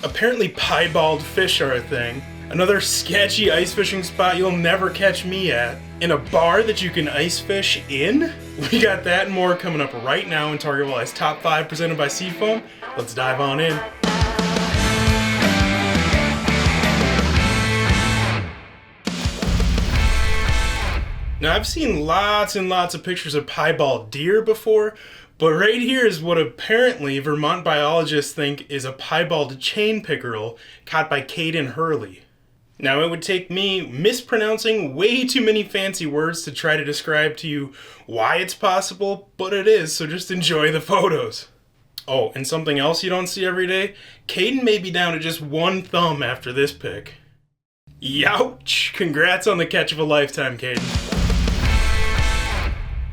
Apparently piebald fish are a thing. Another sketchy ice fishing spot you'll never catch me at. In a bar that you can ice fish in? We got that and more coming up right now in Target Walleye's Top 5 presented by Seafoam. Let's dive on in. Now I've seen lots and lots of pictures of piebald deer before, but right here is what apparently Vermont biologists think is a piebald chain pickerel caught by Kaden Hurley. Now it would take me mispronouncing way too many fancy words to try to describe to you why it's possible, but it is, so just enjoy the photos. Oh, and something else you don't see every day, Kaden may be down to just one thumb after this pic. Youch! Congrats on the catch of a lifetime, Kaden.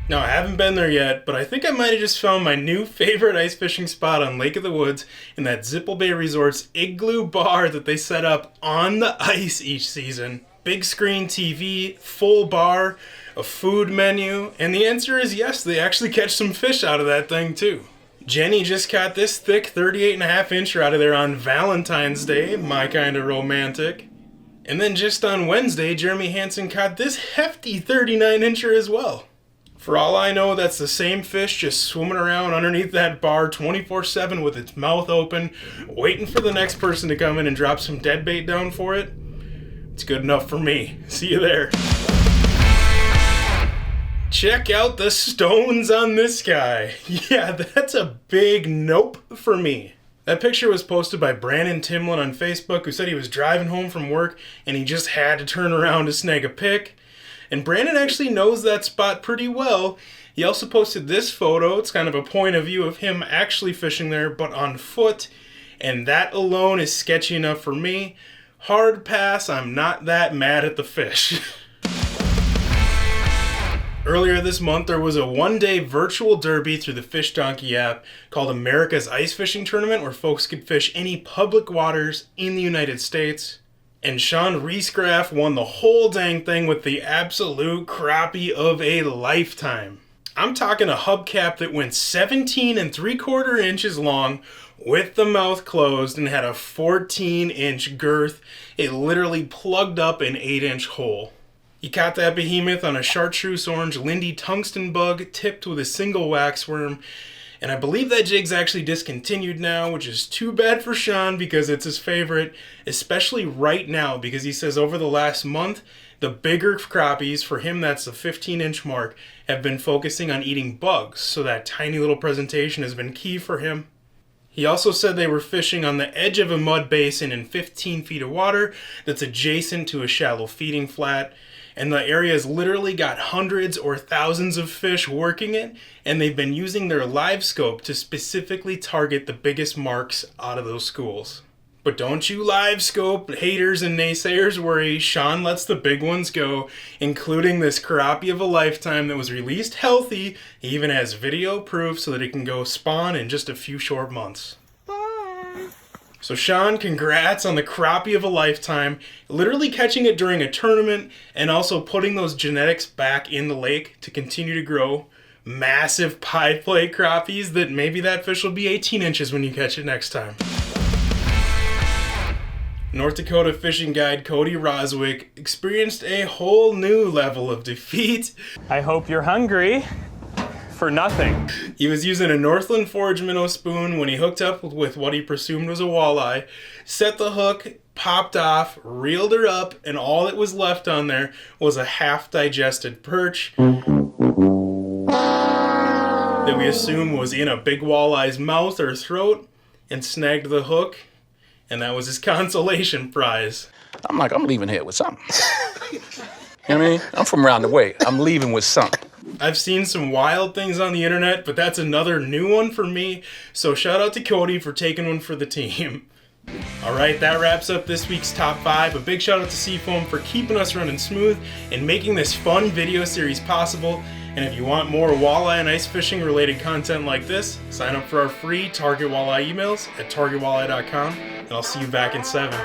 Now, I haven't been there yet, but I think I might have just found my new favorite ice fishing spot on Lake of the Woods in that Zippo Bay Resort's igloo bar that they set up on the ice each season. Big screen TV, full bar, a food menu, and the answer is yes, they actually catch some fish out of that thing too. Jenny just caught this thick 38.5 incher out of there on Valentine's Day, my kind of romantic. And then just on Wednesday, Jeremy Hansen caught this hefty 39 incher as well. For all I know, that's the same fish just swimming around underneath that bar 24/7 with its mouth open, waiting for the next person to come in and drop some dead bait down for it. It's good enough for me. See you there. Check out the stones on this guy. Yeah, that's a big nope for me. That picture was posted by Brandon Timlin on Facebook, who said he was driving home from work and he just had to turn around to snag a pic. And Brandon actually knows that spot pretty well. He also posted this photo. It's kind of a point of view of him actually fishing there, but on foot. And that alone is sketchy enough for me. Hard pass, I'm not that mad at the fish. Earlier this month, there was a one-day virtual derby through the Fish Donkey app called America's Ice Fishing Tournament, where folks could fish any public waters in the United States. And Sean Reesgraff won the whole dang thing with the absolute crappie of a lifetime. I'm talking a hubcap that went 17 3/4 inches long with the mouth closed and had a 14-inch girth. It literally plugged up an 8-inch hole. He caught that behemoth on a chartreuse orange Lindy tungsten bug tipped with a single waxworm. And I believe that jig's actually discontinued now, which is too bad for Sean because it's his favorite, especially right now because he says over the last month, the bigger crappies, for him that's the 15-inch mark, have been focusing on eating bugs, so that tiny little presentation has been key for him. He also said they were fishing on the edge of a mud basin in 15 feet of water that's adjacent to a shallow feeding flat. And the area has literally got hundreds or thousands of fish working it, and they've been using their live scope to specifically target the biggest marks out of those schools. But don't you live scope haters and naysayers worry, Sean lets the big ones go, including this crappie of a lifetime that was released healthy. He even has video proof so that it can go spawn in just a few short months. So Sean, congrats on the crappie of a lifetime, literally catching it during a tournament and also putting those genetics back in the lake to continue to grow massive pie plate crappies that maybe that fish will be 18 inches when you catch it next time. North Dakota fishing guide Cody Roswick experienced a whole new level of defeat. I hope you're hungry. For nothing. He was using a Northland Forage minnow spoon when he hooked up with what he presumed was a walleye, set the hook, popped off, reeled her up, and all that was left on there was a half-digested perch that we assume was in a big walleye's mouth or throat, and snagged the hook, and that was his consolation prize. I'm leaving here with something. You know what I mean? I'm from around the way. I'm leaving with something. I've seen some wild things on the internet, but that's another new one for me. So shout out to Cody for taking one for the team. All right, that wraps up this week's Top 5. A big shout out to Seafoam for keeping us running smooth and making this fun video series possible. And if you want more walleye and ice fishing related content like this, sign up for our free Target Walleye emails at targetwalleye.com, and I'll see you back in 7.